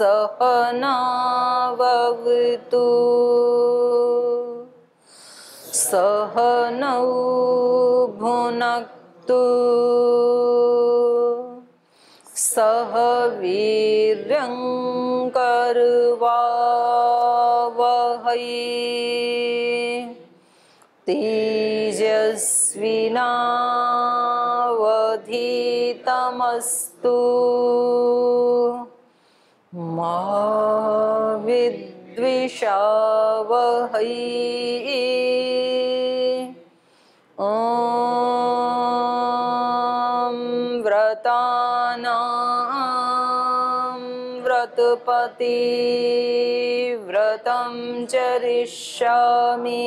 सहनाववतु सहनौ भुनक्तु सह वीर्यं करवावहै तेजस्विनावधीतमस्तु मा विद्विषावहै। ॐ व्रतानां व्रतपति व्रतं चरिष्यामि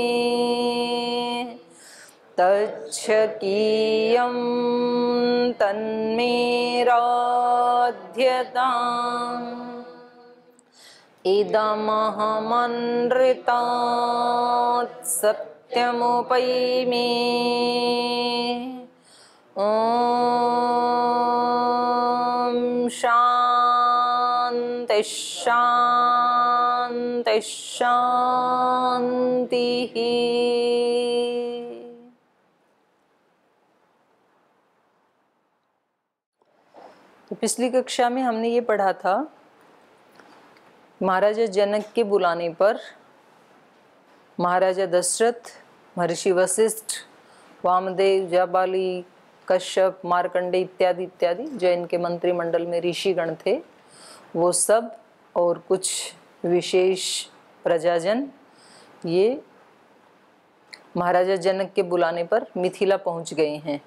तच्छकीयं तन्मेराध्यताम् इदमहमनृतात् सत्यमुपैमि। ॐ शान्ति शान्ति शान्तिः। तो पिछली कक्षा में हमने ये पढ़ा था, महाराजा जनक के बुलाने पर महाराजा दशरथ, महर्षि वशिष्ठ, वामदेव, जाबाली, कश्यप, मार्कंडे इत्यादि इत्यादि जो इनके मंत्रिमंडल में ऋषिगण थे, वो सब और कुछ विशेष प्रजाजन ये महाराजा जनक के बुलाने पर मिथिला पहुंच गए हैं।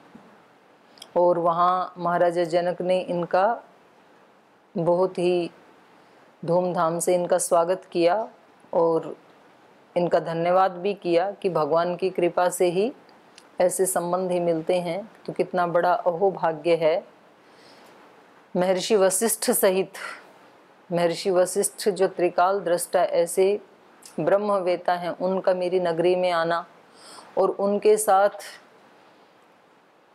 और वहाँ महाराजा जनक ने इनका बहुत ही धूमधाम से इनका स्वागत किया और इनका धन्यवाद भी किया कि भगवान की कृपा से ही ऐसे संबंध ही मिलते हैं, तो कितना बड़ा अहोभाग्य है। महर्षि वशिष्ठ सहित, महर्षि वशिष्ठ जो त्रिकाल दृष्टा ऐसे ब्रह्मवेता हैं, उनका मेरी नगरी में आना और उनके साथ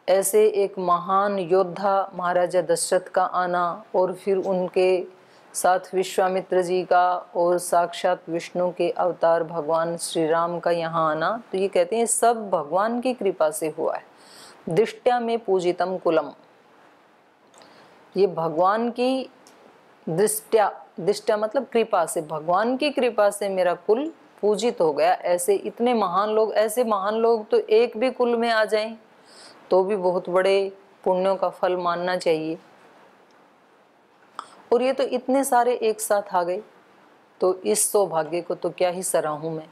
ऐसे एक महान योद्धा महाराजा दशरथ का आना और फिर उनके साथ विश्वामित्र जी का और साक्षात विष्णु के अवतार भगवान श्री राम का यहाँ आना, तो ये कहते हैं सब भगवान की कृपा से हुआ है। दिष्ट्या में पूजितम कुलम, ये भगवान की दृष्टया, दृष्टया मतलब कृपा से, भगवान की कृपा से मेरा कुल पूजित हो गया। ऐसे इतने महान लोग, ऐसे महान लोग तो एक भी कुल में आ जाएं तो भी बहुत बड़े पुण्यों का फल मानना चाहिए। और ये तो इतने सारे एक साथ आ गए, तो इस सौभाग्य को तो क्या ही सराहूं मैं।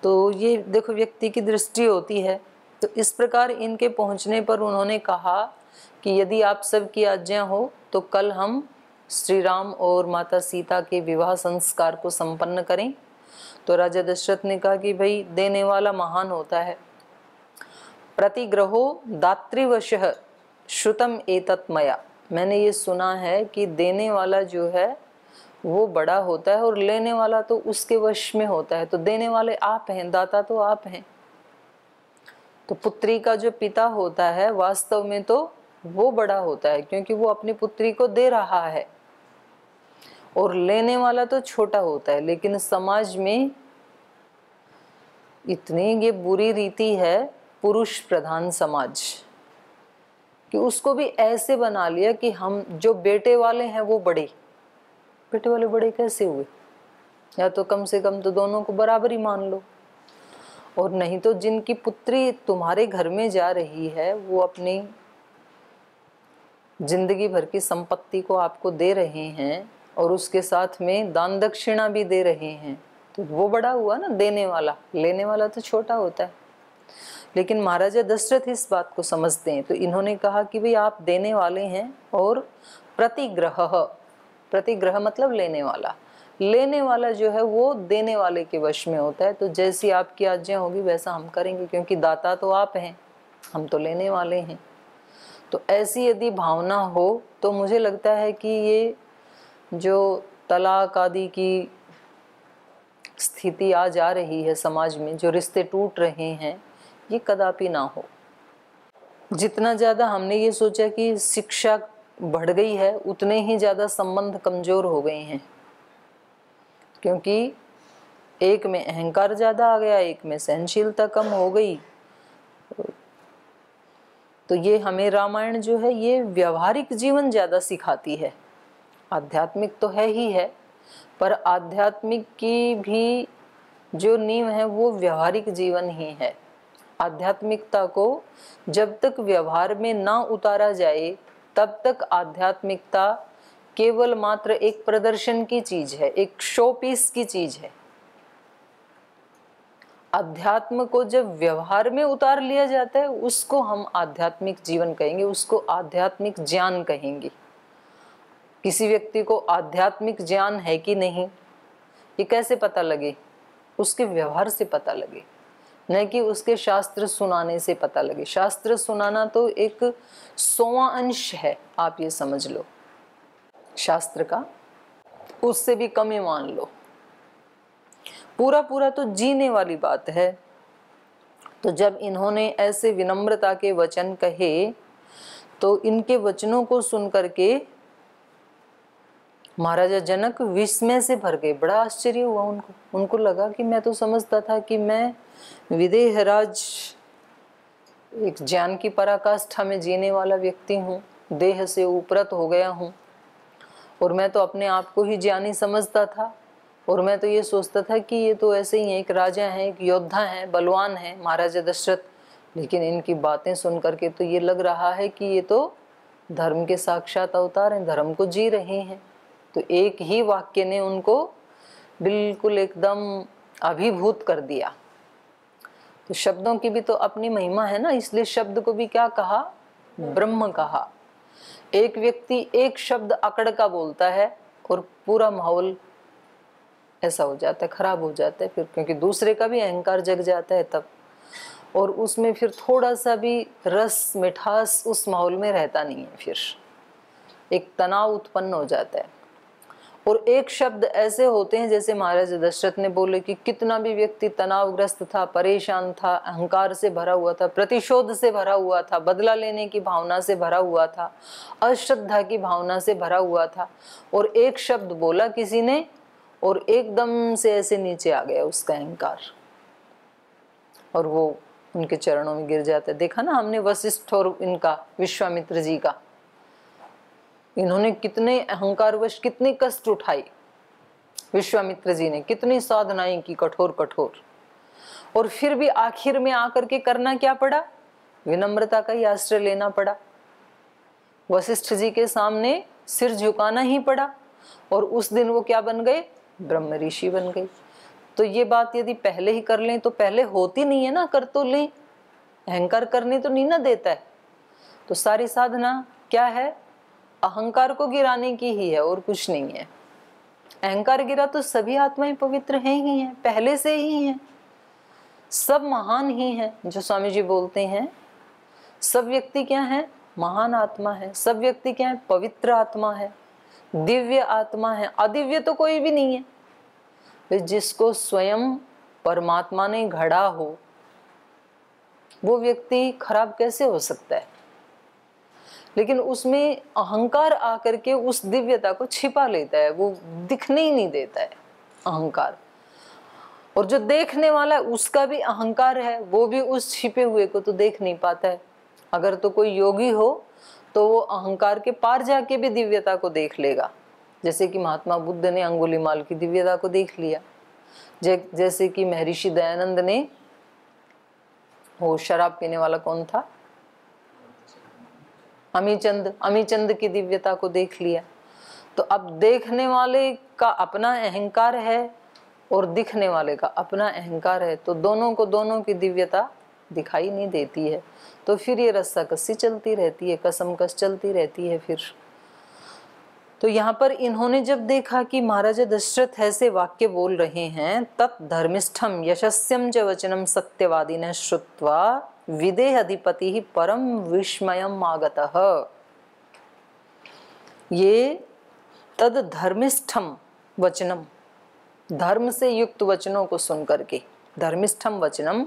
तो ये देखो व्यक्ति की दृष्टि होती है। तो इस प्रकार इनके पहुंचने पर उन्होंने कहा कि यदि आप सबकी आज्ञा हो तो कल हम श्री राम और माता सीता के विवाह संस्कार को संपन्न करें। तो राजा दशरथ ने कहा कि भाई देने वाला महान होता है। प्रतिग्रहो दातृवशः श्रुतम एतत् मया, मैंने ये सुना है कि देने वाला जो है वो बड़ा होता है और लेने वाला तो उसके वश में होता है। तो देने वाले आप हैं, दाता तो आप हैं। तो पुत्री का जो पिता होता है वास्तव में तो वो बड़ा होता है, क्योंकि वो अपनी पुत्री को दे रहा है, और लेने वाला तो छोटा होता है। लेकिन समाज में इतनी ये बुरी रीति है, पुरुष प्रधान समाज, कि उसको भी ऐसे बना लिया कि हम जो बेटे वाले हैं वो बड़े। बेटे वाले बड़े कैसे हुए? या तो कम से कम तो दोनों को बराबर ही मान लो, और नहीं तो जिनकी पुत्री तुम्हारे घर में जा रही है वो अपनी जिंदगी भर की संपत्ति को आपको दे रहे हैं और उसके साथ में दान दक्षिणा भी दे रहे हैं, तो वो बड़ा हुआ ना देने वाला। लेने वाला तो छोटा होता है। लेकिन महाराजा दशरथ इस बात को समझते हैं, तो इन्होंने कहा कि भाई आप देने वाले हैं, और प्रतिग्रह, प्रतिग्रह मतलब लेने वाला, लेने वाला जो है वो देने वाले के वश में होता है। तो जैसी आपकी आज्ञा होगी वैसा हम करेंगे, क्योंकि दाता तो आप हैं, हम तो लेने वाले हैं। तो ऐसी यदि भावना हो तो मुझे लगता है कि ये जो तलाक आदि की स्थिति आ जा रही है समाज में, जो रिश्ते टूट रहे हैं, ये कदापि ना हो। जितना ज़्यादा हमने ये सोचा कि शिक्षा बढ़ गई है उतने ही ज़्यादा संबंध कमज़ोर हो गए हैं, क्योंकि एक में अहंकार ज़्यादा आ गया, एक में सहनशीलता कम हो गई। तो ये हमें रामायण जो है ये व्यवहारिक जीवन ज़्यादा सिखाती है। आध्यात्मिक तो है ही है, पर आध्यात्मिक की भी जो नींव है वो व्यवहारिक जीवन ही है। आध्यात्मिकता को जब तक व्यवहार में ना उतारा जाए तब तक आध्यात्मिकता केवल मात्र एक प्रदर्शन की चीज है, एक शो पीस की चीज है। अध्यात्म को जब व्यवहार में उतार लिया जाता है उसको हम आध्यात्मिक जीवन कहेंगे, उसको आध्यात्मिक ज्ञान कहेंगे। किसी व्यक्ति को आध्यात्मिक ज्ञान है कि नहीं ये कैसे पता लगे? उसके व्यवहार से पता लगे, न कि उसके शास्त्र सुनाने से पता लगे। शास्त्र सुनाना तो एक 100वां अंश है, आप ये समझ लो शास्त्र का, उससे भी कम ही मान लो। पूरा पूरा तो जीने वाली बात है। तो जब इन्होंने ऐसे विनम्रता के वचन कहे तो इनके वचनों को सुन करके महाराजा जनक विस्मय से भर गए। बड़ा आश्चर्य हुआ उनको लगा कि मैं तो समझता था कि मैं विदेहराज एक ज्ञान की पराकाष्ठा में जीने वाला व्यक्ति हूँ, देह से उपरत हो गया हूँ, और मैं तो अपने आप को ही ज्ञानी समझता था, और मैं तो ये सोचता था कि ये तो ऐसे ही है, एक राजा है, एक योद्धा है, बलवान है महाराजा दशरथ। लेकिन इनकी बातें सुन करके तो ये लग रहा है कि ये तो धर्म के साक्षात अवतार हैं, धर्म को जी रहे हैं। तो एक ही वाक्य ने उनको बिल्कुल एकदम अभिभूत कर दिया। तो शब्दों की भी तो अपनी महिमा है ना, इसलिए शब्द को भी क्या कहा? ब्रह्म कहा। एक व्यक्ति एक शब्द अकड़ का बोलता है और पूरा माहौल ऐसा हो जाता है, खराब हो जाता है फिर, क्योंकि दूसरे का भी अहंकार जग जाता है तब, और उसमें फिर थोड़ा सा भी रस मिठास उस माहौल में रहता नहीं है, फिर एक तनाव उत्पन्न हो जाता है। और एक शब्द ऐसे होते हैं, जैसे महाराज दशरथ ने बोले कि कितना भी व्यक्ति तनावग्रस्त था, परेशान था, अहंकार से भरा हुआ था, प्रतिशोध से भरा हुआ था, बदला लेने की भावना से भरा हुआ था, अश्रद्धा की भावना से भरा हुआ था, और एक शब्द बोला किसी ने और एकदम से ऐसे नीचे आ गया उसका अहंकार, और वो उनके चरणों में गिर जाता है। देखा ना हमने वशिष्ठ और इनका, विश्वामित्र जी का, इन्होंने कितने अहंकारवश कितने कष्ट उठाए, विश्वामित्र जी ने कितनी साधनाएं की, कठोर कठोर, और फिर भी आखिर में आकर के करना क्या पड़ा? विनम्रता का ही आश्रय लेना पड़ा, वशिष्ठ जी के सामने सिर झुकाना ही पड़ा, और उस दिन वो क्या बन गए? ब्रह्म ऋषि बन गए। तो ये बात यदि पहले ही कर लें तो पहले होती नहीं है ना, कर तो लें, अहंकार करने तो नहीं ना देता है। तो सारी साधना क्या है? अहंकार को गिराने की ही है और कुछ नहीं है। अहंकार गिरा तो सभी आत्माएं पवित्र हैं ही हैं, पहले से ही हैं, सब महान ही हैं। जो स्वामी जी बोलते हैं सब व्यक्ति क्या है? महान आत्मा है। सब व्यक्ति क्या है? पवित्र आत्मा है, दिव्य आत्मा है। अदिव्य तो कोई भी नहीं है। जिसको स्वयं परमात्मा ने घड़ा हो वो व्यक्ति खराब कैसे हो सकता है? लेकिन उसमें अहंकार आकर के उस दिव्यता को छिपा लेता है, वो दिखने ही नहीं देता है अहंकार। और जो देखने वाला है उसका भी अहंकार है, वो भी उस छिपे हुए को तो देख नहीं पाता है। अगर तो कोई योगी हो तो वो अहंकार के पार जाके भी दिव्यता को देख लेगा, जैसे कि महात्मा बुद्ध ने अंगुलीमाल की दिव्यता को देख लिया, जैसे कि महर्षि दयानंद ने, वो शराब पीने वाला कौन था? अमीचंद की दिव्यता को देख लिया। तो अब देखने वाले का अपना अहंकार है और दिखने वाले का अपना अहंकार है, तो दोनों को दोनों की दिव्यता दिखाई नहीं देती है। तो फिर ये रस्साकसी चलती रहती है, कसमकस चलती रहती है फिर। तो यहाँ पर इन्होंने जब देखा कि महाराजा दशरथ ऐसे वाक्य बोल रहे हैं, तत् धर्मिष्ठम यशस्यम च वचनम सत्यवादिनः श्रुत्वा विदेह अधिपति ही परम विस्मयम आगतः। ये तद धर्मिष्ठम वचनम, धर्म से युक्त वचनों को सुन करके, धर्मिष्ठम वचनम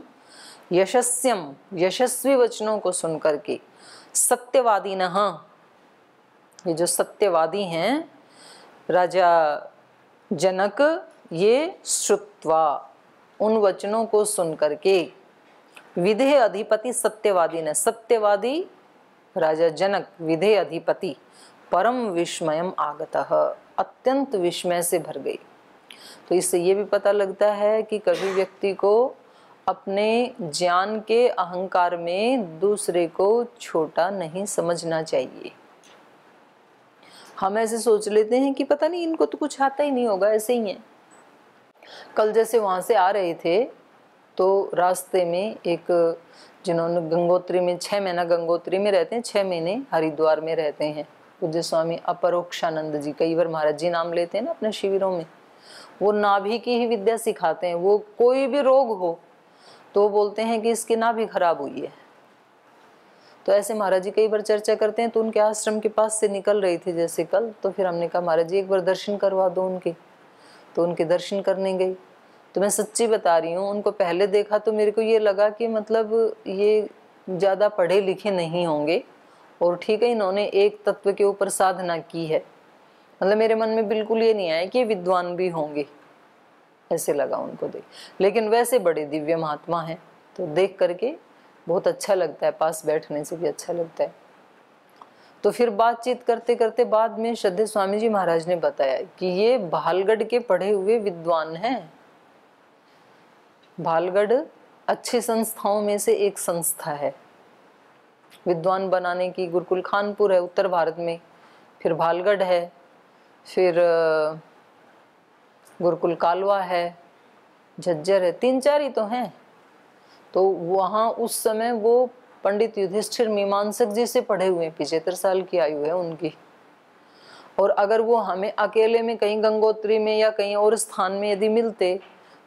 यशस्यम, यशस्वी वचनों को सुन करके, सत्यवादिनः, ये जो सत्यवादी हैं राजा जनक, ये श्रुत्वा, उन वचनों को सुन करके, विधेय अधिपति सत्यवादी ने, सत्यवादी राजा जनक विधेय अधिपति, परम विस्मयम आगतः, अत्यंत विस्मय से भर गई। तो इससे ये भी पता लगता है कि कभी व्यक्ति को अपने ज्ञान के अहंकार में दूसरे को छोटा नहीं समझना चाहिए। हम ऐसे सोच लेते हैं कि पता नहीं इनको तो कुछ आता ही नहीं होगा, ऐसे ही है। कल जैसे वहाँ से आ रहे थे तो रास्ते में एक, जिन्होंने गंगोत्री में 6 महीना गंगोत्री में रहते हैं, 6 महीने हरिद्वार में रहते हैं, पूज्य स्वामी अपरोक्षानंद जी, कई बार महाराज जी नाम लेते हैं ना अपने शिविरों में। वो नाभि की ही विद्या सिखाते हैं। वो कोई भी रोग हो तो बोलते हैं कि इसकी नाभि खराब हुई है। तो ऐसे महाराज जी कई बार चर्चा करते हैं। तो उनके आश्रम के पास से निकल रही थी जैसे कल, तो फिर हमने कहा महाराज जी एक बार दर्शन करवा दो उनके। तो उनके दर्शन करने गई। तो मैं सच्ची बता रही हूँ, उनको पहले देखा तो मेरे को ये लगा कि मतलब ये ज़्यादा पढ़े लिखे नहीं होंगे, और ठीक है इन्होंने एक तत्व के ऊपर साधना की है, मतलब मेरे मन में बिल्कुल ये नहीं आया कि ये विद्वान भी होंगे, ऐसे लगा उनको देख। लेकिन वैसे बड़े दिव्य महात्मा हैं, तो देख करके बहुत अच्छा लगता है, पास बैठने से भी अच्छा लगता है। तो फिर बातचीत करते करते बाद में श्रद्धेय स्वामी जी महाराज ने बताया कि ये भालगढ़ के पढ़े हुए विद्वान हैं। भालगढ़ अच्छी संस्थाओं में से एक संस्था है विद्वान बनाने की। गुरुकुल खानपुर है उत्तर भारत में, फिर भालगढ़ है, फिर गुरुकुल कालवा है, झज्जर है, 3-4 ही तो हैं। तो वहाँ उस समय वो पंडित युधिष्ठिर मीमांसक जी से पढ़े हुए हैं, 75 साल की आयु है उनकी। और अगर वो हमें अकेले में कहीं गंगोत्री में या कहीं और स्थान में यदि मिलते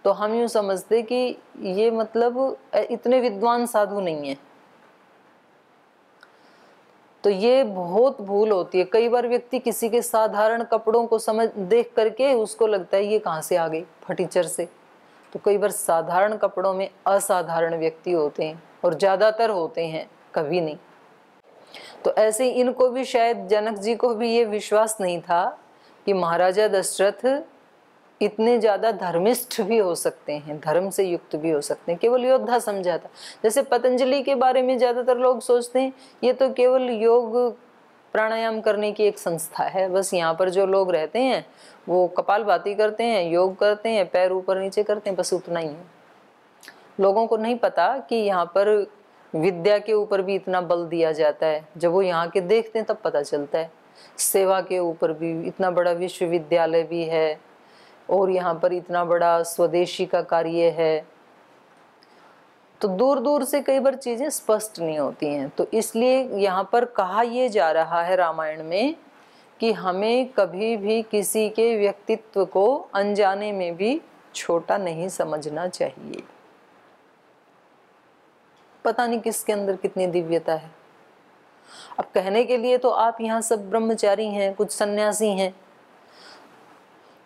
तो हम यूँ समझते कि ये मतलब इतने विद्वान साधु नहीं है। तो ये बहुत भूल होती है। कई बार व्यक्ति किसी के साधारण कपड़ों को समझ देख करके उसको लगता है ये कहाँ से आ गई, फटीचर से। तो कई बार साधारण कपड़ों में असाधारण व्यक्ति होते हैं, और ज़्यादातर होते हैं, कभी नहीं। तो ऐसे इनको भी शायद जनक जी को भी ये विश्वास नहीं था कि महाराजा दशरथ इतने ज़्यादा धर्मिष्ठ भी हो सकते हैं, धर्म से युक्त भी हो सकते हैं। केवल योद्धा समझा था। जैसे पतंजलि के बारे में ज़्यादातर लोग सोचते हैं ये तो केवल योग प्राणायाम करने की एक संस्था है, बस यहाँ पर जो लोग रहते हैं वो कपालभाति करते हैं, योग करते हैं, पैर ऊपर नीचे करते हैं, बस उतना ही है। लोगों को नहीं पता कि यहाँ पर विद्या के ऊपर भी इतना बल दिया जाता है। जब वो यहाँ के देखते हैं तब पता चलता है। सेवा के ऊपर भी इतना बड़ा विश्वविद्यालय भी है, और यहाँ पर इतना बड़ा स्वदेशी का कार्य है। तो दूर दूर से कई बार चीजें स्पष्ट नहीं होती हैं। तो इसलिए यहाँ पर कहा यह जा रहा है रामायण में कि हमें कभी भी किसी के व्यक्तित्व को अनजाने में भी छोटा नहीं समझना चाहिए। पता नहीं किसके अंदर कितनी दिव्यता है। अब कहने के लिए तो आप यहाँ सब ब्रह्मचारी हैं, कुछ सन्यासी हैं,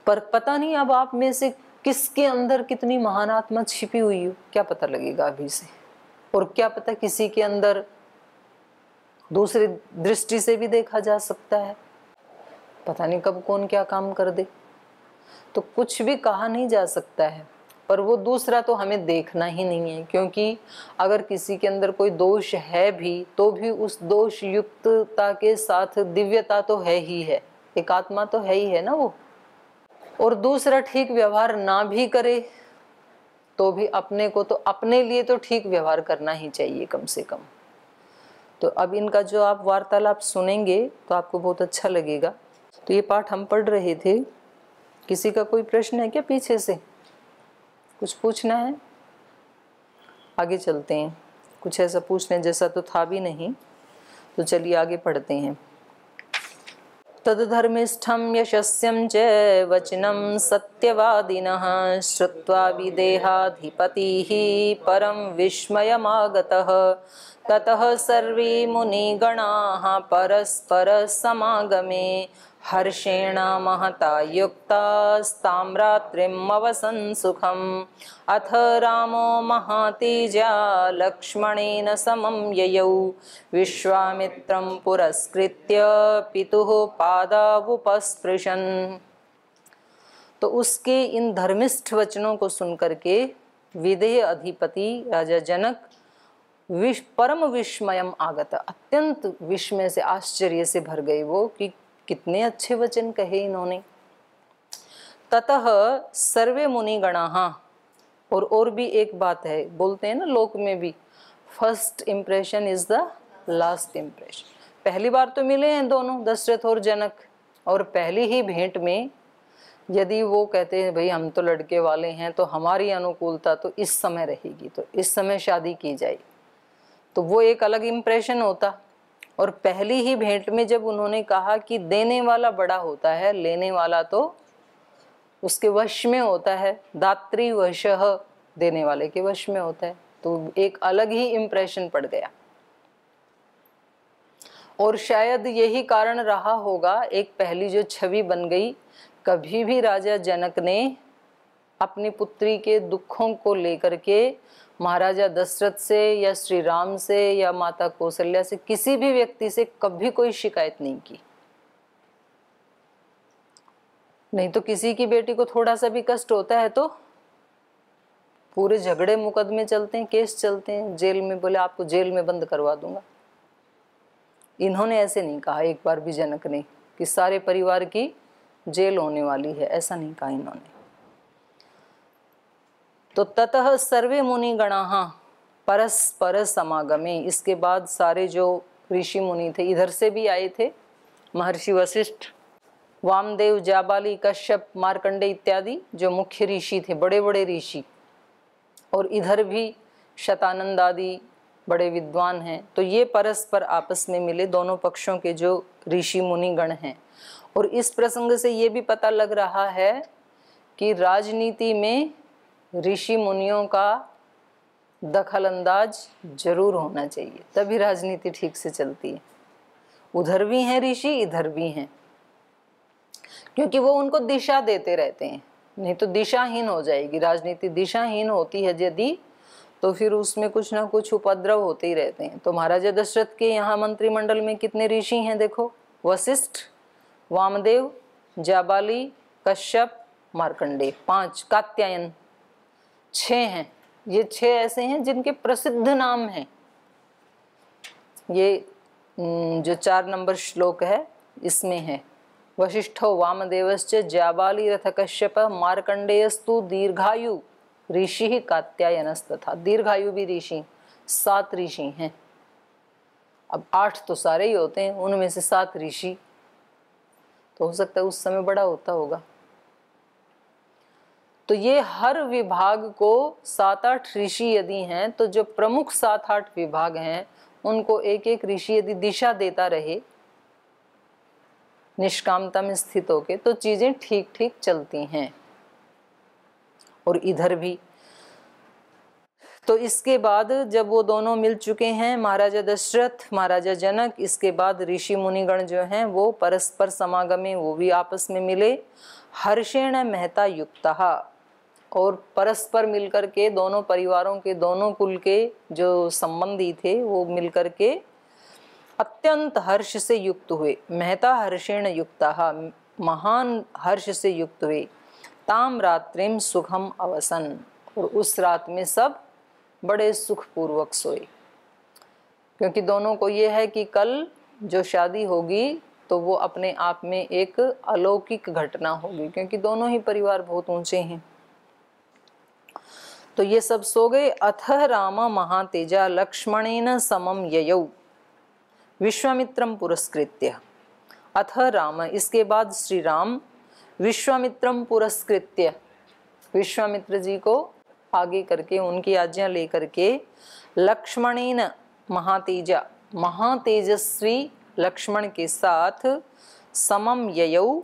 पर पता नहीं अब आप में से किसके अंदर कितनी महान आत्मा छिपी हुई हो, क्या पता लगेगा अभी से। और क्या पता किसी के अंदर दूसरी दृष्टि से भी देखा जा सकता है। पता नहीं कब कौन क्या काम कर दे। तो कुछ भी कहा नहीं जा सकता है। पर वो दूसरा तो हमें देखना ही नहीं है, क्योंकि अगर किसी के अंदर कोई दोष है भी तो भी उस दोष युक्तता के साथ दिव्यता तो है ही है, एक आत्मा तो है ही है ना वो। और दूसरा ठीक व्यवहार ना भी करे तो भी अपने को तो अपने लिए तो ठीक व्यवहार करना ही चाहिए कम से कम। तो अब इनका जो आप वार्तालाप सुनेंगे तो आपको बहुत अच्छा लगेगा। तो ये पाठ हम पढ़ रहे थे। किसी का कोई प्रश्न है क्या पीछे से? कुछ पूछना है? आगे चलते हैं। कुछ ऐसा पूछने जैसा तो था भी नहीं, तो चलिए आगे पढ़ते हैं। तद्धर्मिष्ठं यशस्यं च वचनं सत्यवादिनः श्रुत्वा विदेहाधिपतिः परं विस्मयमागतः ततः सर्वे मुनिगणाः परस्पर समागमे हर्षेण महता युक्तास्ताम्रात्रिमवसन् सुखम् अथ रामो महातेजा लक्ष्मणेन समं ययौ विश्वामित्रं पुरस्कृत्य पितुः पादावुपस्पृशन्। तो उसके इन धर्मिष्ठ वचनों को सुनकर के विदेह अधिपति राजा जनक परम विस्मयम आगत, अत्यंत विस्मय से आश्चर्य से भर गए वो कि कितने अच्छे वचन कहे इन्होंने। ततः सर्वे मुनिगणाः, और भी एक बात है, बोलते हैं ना लोक में भी, first impression is the last impression. पहली बार तो मिले हैं दोनों, दशरथ और जनक, और पहली ही भेंट में यदि वो कहते हैं भाई हम तो लड़के वाले हैं तो हमारी अनुकूलता तो इस समय रहेगी, तो इस समय शादी की जाए, तो वो एक अलग इम्प्रेशन होता। और पहली ही भेंट में जब उन्होंने कहा कि देने वाला बड़ा होता है, लेने वाला तो उसके वश में होता है, दात्री वशः, देने वाले के वश में होता है, तो एक अलग ही इम्प्रेशन पड़ गया। और शायद यही कारण रहा होगा, एक पहली जो छवि बन गई, कभी भी राजा जनक ने अपनी पुत्री के दुखों को लेकर के महाराजा दशरथ से या श्री राम से या माता कौशल्या से, किसी भी व्यक्ति से कभी कोई शिकायत नहीं की। नहीं तो किसी की बेटी को थोड़ा सा भी कष्ट होता है तो पूरे झगड़े मुकदमे चलते हैं, केस चलते हैं, जेल में, बोले आपको जेल में बंद करवा दूंगा। इन्होंने ऐसे नहीं कहा एक बार भी जनक ने कि सारे परिवार की जेल होने वाली है, ऐसा नहीं कहा इन्होंने। तो ततः सर्वे मुनि गणाः परस्पर समागमे, इसके बाद सारे जो ऋषि मुनि थे, इधर से भी आए थे, महर्षि वशिष्ठ, वामदेव, जाबाली, कश्यप, मार्कंडे इत्यादि जो मुख्य ऋषि थे, बड़े बड़े ऋषि, और इधर भी शतानंद आदि बड़े विद्वान हैं, तो ये परस्पर आपस में मिले, दोनों पक्षों के जो ऋषि मुनि गण हैं। और इस प्रसंग से ये भी पता लग रहा है कि राजनीति में ऋषि मुनियों का दखल अंदाज जरूर होना चाहिए, तभी राजनीति ठीक से चलती है। उधर भी हैं ऋषि, इधर भी हैं, क्योंकि वो उनको दिशा देते रहते हैं, नहीं तो दिशाहीन हो जाएगी राजनीति। दिशाहीन होती है यदि, तो फिर उसमें कुछ ना कुछ उपद्रव होते ही रहते हैं। तो महाराजा दशरथ के यहाँ मंत्रिमंडल में कितने ऋषि हैं देखो, वशिष्ठ, वामदेव, जाबाली, कश्यप, मार्कंडे, 5, कात्यायन 6 हैं। ये 6 ऐसे हैं जिनके प्रसिद्ध नाम हैं। ये जो 4 नंबर श्लोक है इसमें है, वशिष्ठो वामदेवश्च जाबाली रथ कश्यप मार्कंडेयस्तु दीर्घायु ऋषि कात्यायनस्तथा। दीर्घायु भी ऋषि, 7 ऋषि हैं। अब 8 तो सारे ही होते हैं, उनमें से 7 ऋषि, तो हो सकता है उस समय बड़ा होता होगा। तो ये हर विभाग को 7-8 ऋषि यदि हैं, तो जो प्रमुख 7-8 विभाग हैं उनको एक एक ऋषि यदि दिशा देता रहे निष्कामता में स्थित होके, तो चीजें ठीक ठीक चलती हैं। और इधर भी तो इसके बाद जब वो दोनों मिल चुके हैं, महाराजा दशरथ, महाराजा जनक, इसके बाद ऋषि मुनिगण जो हैं वो परस्पर समागमे, वो भी आपस में मिले, हर्षेण महता युक्तः, और परस्पर मिलकर के दोनों परिवारों के, दोनों कुल के जो संबंधी थे वो मिलकर के अत्यंत हर्ष से युक्त हुए। महता हर्षेण युक्तः, महान हर्ष से युक्त हुए। ताम रात्रिम सुखम अवसन, और उस रात में सब बड़े सुखपूर्वक सोए, क्योंकि दोनों को ये है कि कल जो शादी होगी तो वो अपने आप में एक अलौकिक घटना होगी, क्योंकि दोनों ही परिवार बहुत ऊंचे हैं। तो ये सब सो गए। अथ राम महातेजा लक्ष्मणेन समम ययौ विश्वामित्रम पुरस्कृत्य। अथ राम, इसके बाद श्री राम विश्वामित्रम पुरस्कृत्य, विश्वामित्र जी को आगे करके, उनकी आज्ञा लेकर के, लक्ष्मणेन महातेजा, महातेजस्वी लक्ष्मण के साथ, समम ययौ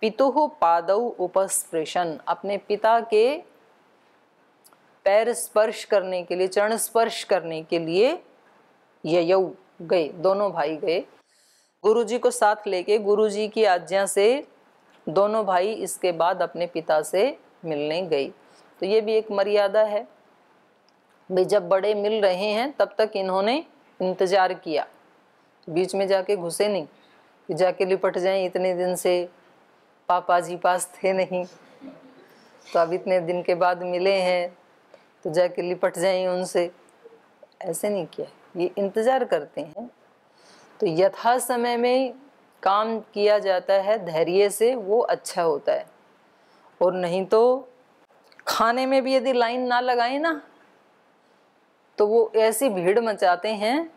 पितुः पादौ उपस्पृशन, अपने पिता के पैर स्पर्श करने के लिए, चरण स्पर्श करने के लिए ययौ गए, दोनों भाई गए। गुरुजी को साथ लेके गुरुजी की आज्ञा से दोनों भाई इसके बाद अपने पिता से मिलने गई। तो ये भी एक मर्यादा है भाई, जब बड़े मिल रहे हैं तब तक इन्होंने इंतजार किया, बीच में जाके घुसे नहीं कि जाके लिपट जाएं, इतने दिन से पापा जी पास थे नहीं तो अब इतने दिन के बाद मिले हैं तो जाके लिपट जाएं उनसे, ऐसे नहीं किया, ये इंतजार करते हैं। तो यथा समय में काम किया जाता है धैर्य से, वो अच्छा होता है। और नहीं तो खाने में भी यदि लाइन ना लगाए ना तो वो ऐसी भीड़ मचाते हैं।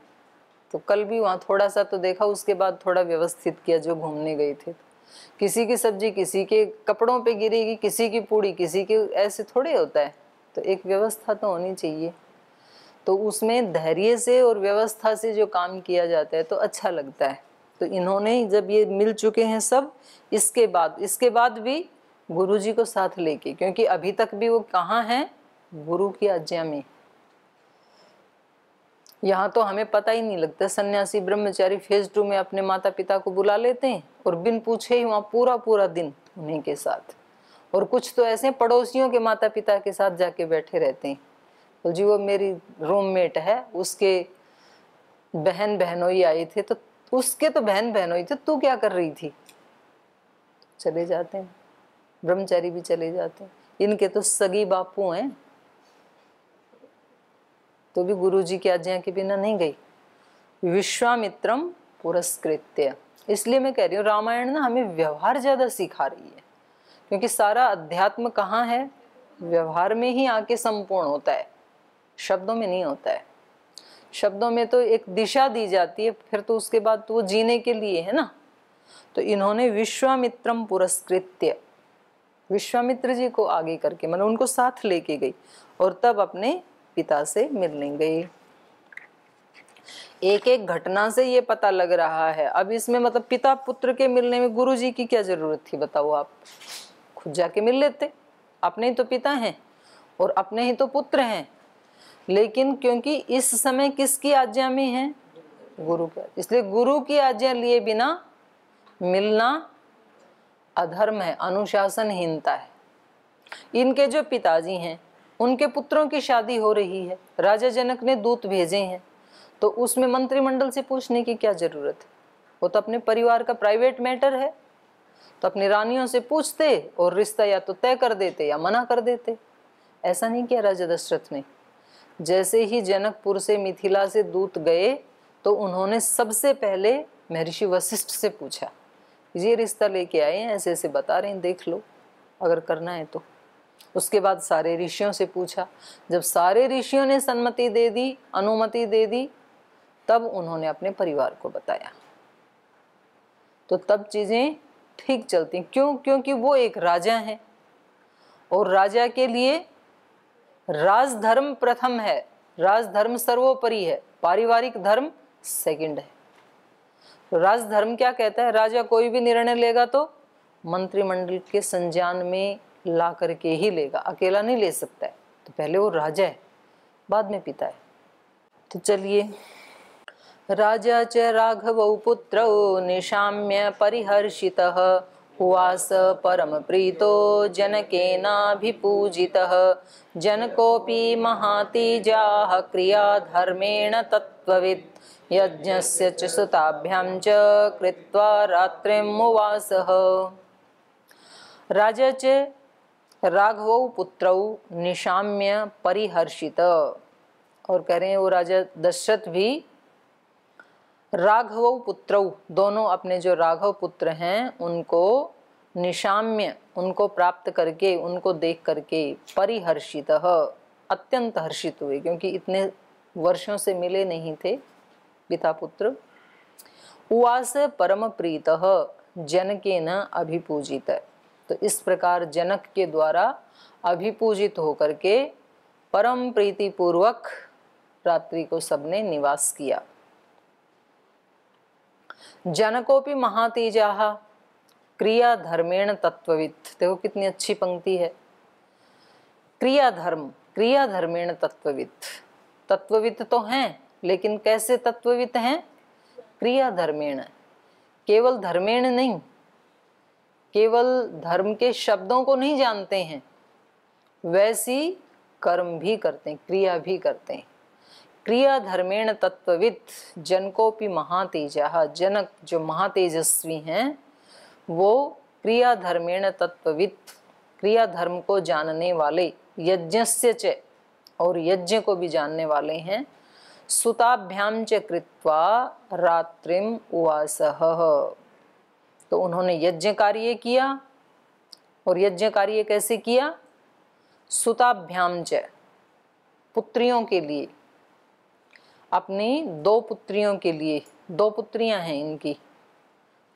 तो कल भी वहाँ थोड़ा सा तो देखा, उसके बाद थोड़ा व्यवस्थित किया जो घूमने गए थे। किसी की सब्जी किसी के कपड़ों पे गिरेगी, किसी की पूड़ी किसी के, ऐसे थोड़े होता है। तो एक व्यवस्था तो होनी चाहिए। तो उसमें धैर्य से और व्यवस्था से जो काम किया जाता है तो अच्छा लगता है। तो इन्होंने जब ये मिल चुके हैं सब, इसके बाद भी गुरुजी को साथ लेके, क्योंकि अभी तक भी वो कहाँ हैं, गुरु की आज्ञा में। यहाँ तो हमें पता ही नहीं लगता, सन्यासी ब्रह्मचारी फेज 2 में अपने माता पिता को बुला लेते हैं और बिन पूछे ही वहाँ पूरा पूरा दिन उन्हीं के साथ। और कुछ तो ऐसे पड़ोसियों के माता पिता के साथ जाके बैठे रहते हैं। तो जी वो मेरी रूममेट है, उसके बहन बहनोई आए थे, तो उसके तो बहन बहनोई थे, तू क्या कर रही थी, चले जाते हैं। ब्रह्मचारी भी चले जाते हैं, इनके तो सगी बापू हैं, तो भी गुरुजी की आज्ञा के बिना नहीं गई। विश्वामित्रम पुरस्कृत्य, इसलिए मैं कह रही हूँ रामायण ना हमें व्यवहार ज्यादा सिखा रही है, क्योंकि सारा अध्यात्म कहाँ है, व्यवहार में ही आके संपूर्ण होता है, शब्दों में नहीं होता है। शब्दों में तो एक दिशा दी जाती है, फिर तो उसके बाद तो वो जीने के लिए है ना। तो इन्होंने विश्वामित्रम पुरस्कृत्य, विश्वामित्र जी को आगे करके, मतलब उनको साथ लेके गई और तब अपने पिता से मिलने गई। एक एक घटना से ये पता लग रहा है। अब इसमें मतलब पिता पुत्र के मिलने में गुरुजी की क्या जरूरत थी, बताओ आप, खुद जाके मिल लेते। अपने ही तो पिता हैं और अपने ही तो पुत्र हैं, लेकिन क्योंकि इस समय किसकी आज्ञा में है, गुरु की, इसलिए गुरु की आज्ञा लिए बिना मिलना अधर्म है, अनुशासनहीनता है। इनके जो पिताजी हैं उनके पुत्रों की शादी हो रही है, राजा जनक ने दूत भेजे हैं, तो उसमें मंत्रिमंडल से पूछने की क्या जरूरत है, वो तो अपने परिवार का प्राइवेट मैटर है। तो अपनी रानियों से पूछते और रिश्ता या तो तय कर देते या मना कर देते। ऐसा नहीं किया राजा दशरथ ने। जैसे ही जनकपुर से मिथिला से दूत गए तो उन्होंने सबसे पहले महर्षि वशिष्ठ से पूछा, ये रिश्ता लेके आए हैं, ऐसे ऐसे बता रहे हैं, देख लो अगर करना है तो। उसके बाद सारे ऋषियों से पूछा, जब सारे ऋषियों ने सम्मति दे दी, अनुमति दे दी, तब उन्होंने अपने परिवार को बताया। तो तब चीजें ठीक चलती। क्यों? क्योंकि वो एक राजा हैं और राजा के लिए राजधर्म प्रथम है, राजधर्म सर्वोपरि है, पारिवारिक धर्म सेकंड है। तो राजधर्म क्या कहता है, राजा कोई भी निर्णय लेगा तो मंत्रिमंडल के संज्ञान में ला करके ही लेगा, अकेला नहीं ले सकता है। तो पहले वो राजा है, बाद में पिता है। तो चलिए, राजा च राघवौ पुत्रौ निशाम्य परिहर्षितः उवास परम प्रीतो जनकेनाभिपूजितः जनकोऽपि महातेजाः क्रिया धर्मेण तत्त्ववित् यज्ञस्य च सुताभ्यां च कृत्वा रात्रिमुवासः। राजा च राघवौ पुत्रौ निशाम्य परिहर्षित, और कह रहे हैं वो राजा दशरथ भी राघवौ पुत्रौ, दोनों अपने जो राघव पुत्र हैं उनको निशाम्य, उनको प्राप्त करके, उनको देख करके परिहर्षित, अत्यंत हर्षित हुए, क्योंकि इतने वर्षों से मिले नहीं थे पिता पुत्र। उवास परम प्रीतः जनकेन अभिपूजित, तो इस प्रकार जनक के द्वारा अभिपूजित होकर के परम प्रीति पूर्वक रात्रि को सबने निवास किया। जनकोपि महातेजाः क्रिया धर्मेण तत्त्ववित्, देखो कितनी अच्छी पंक्ति है, क्रिया धर्म, क्रिया धर्मेण तत्त्ववित्। तत्त्ववित् तो हैं, लेकिन कैसे तत्त्ववित् हैं, क्रिया धर्मेण, केवल धर्मेण नहीं, केवल धर्म के शब्दों को नहीं जानते हैं, वैसी कर्म भी करते हैं, क्रिया भी करते हैं। क्रिया धर्मेण तत्वविद जनकोपि महातेजः, जनक जो महातेजस्वी हैं वो क्रिया धर्मेण तत्वविद, क्रिया धर्म को जानने वाले, यज्ञस्य च, और यज्ञ को भी जानने वाले हैं। सुताभ्याम च कृत्वा रात्रिम उवासः, तो उन्होंने यज्ञ कार्य किया, और यज्ञ कार्य कैसे किया? सुताभ्याम च, पुत्रियों के लिए, अपनी 2 पुत्रियों के लिए, 2 पुत्रियां हैं इनकी,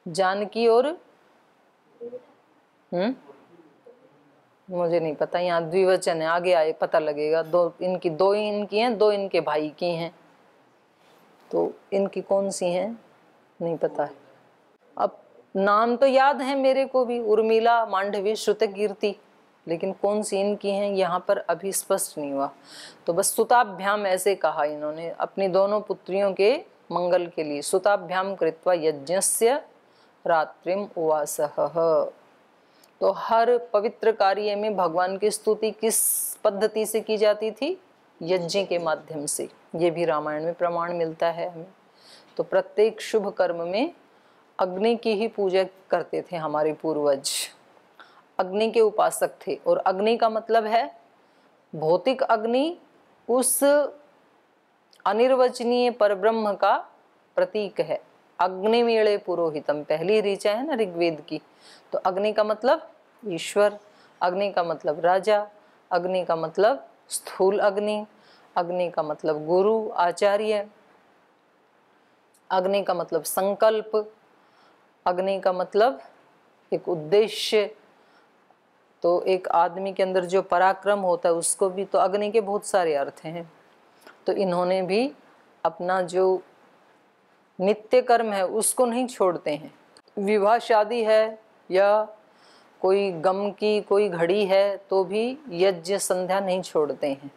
जानकी और मुझे नहीं पता, यहाँ द्विवचन है, आगे आए पता लगेगा। 2 इनकी, 2 इनकी हैं, 2 इनके भाई की हैं, तो इनकी कौन सी हैं नहीं पता है। अब नाम तो याद है मेरे को भी, उर्मिला, मांडवी, श्रुतकीर्ति, लेकिन कौन सी इनकी हैं यहाँ पर अभी स्पष्ट नहीं हुआ। तो बस सुताभ्याम ऐसे कहा इन्होंने, अपनी दोनों पुत्रियों के मंगल के लिए। सुताभ्याम कृत्वा यज्ञस्य रात्रिम उवासः। तो हर पवित्र कार्य में भगवान की स्तुति किस पद्धति से की जाती थी? यज्ञ के माध्यम से। ये भी रामायण में प्रमाण मिलता है हमें। तो प्रत्येक शुभ कर्म में अग्नि की ही पूजा करते थे हमारे पूर्वज, अग्नि के उपासक थे। और अग्नि का मतलब है भौतिक अग्नि, उस अनिर्वचनीय परब्रह्म का प्रतीक है। अग्निमीळे पुरोहितम, पहली ऋचा है ना ऋग्वेद की। तो अग्नि का मतलब ईश्वर, अग्नि का मतलब राजा, अग्नि का मतलब स्थूल अग्नि, अग्नि का मतलब गुरु आचार्य, अग्नि का मतलब संकल्प, अग्नि का मतलब एक उद्देश्य। तो एक आदमी के अंदर जो पराक्रम होता है उसको भी, तो अग्नि के बहुत सारे अर्थ हैं। तो इन्होंने भी अपना जो नित्य कर्म है उसको नहीं छोड़ते हैं। विवाह शादी है या कोई गम की कोई घड़ी है तो भी यज्ञ संध्या नहीं छोड़ते हैं।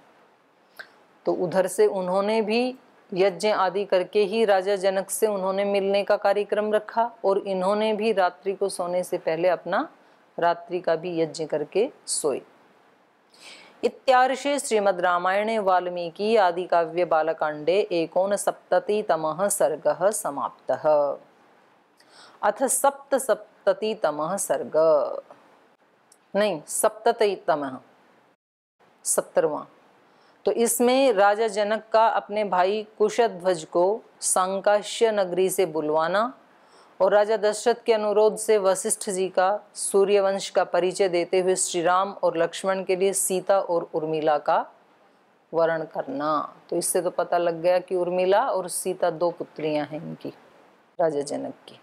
तो उधर से उन्होंने भी यज्ञ आदि करके ही राजा जनक से उन्होंने मिलने का कार्यक्रम रखा, और इन्होंने भी रात्रि को सोने से पहले अपना रात्रि का भी यज्ञ करके सोए। इत्यार्षे श्रीमद् रामायणे वाल्मीकि आदि काव्य बालकांडे 69तमः सर्गः समाप्तः। अथ 77तमः सर्ग, नहीं 77तमः, 70वां। तो इसमें राजा जनक का अपने भाई कुशध्वज को सांकाश्य नगरी से बुलवाना, और राजा दशरथ के अनुरोध से वशिष्ठ जी का सूर्यवंश का परिचय देते हुए श्री राम और लक्ष्मण के लिए सीता और उर्मिला का वर्ण करना। तो इससे तो पता लग गया कि उर्मिला और सीता 2 पुत्रियां हैं इनकी, राजा जनक की।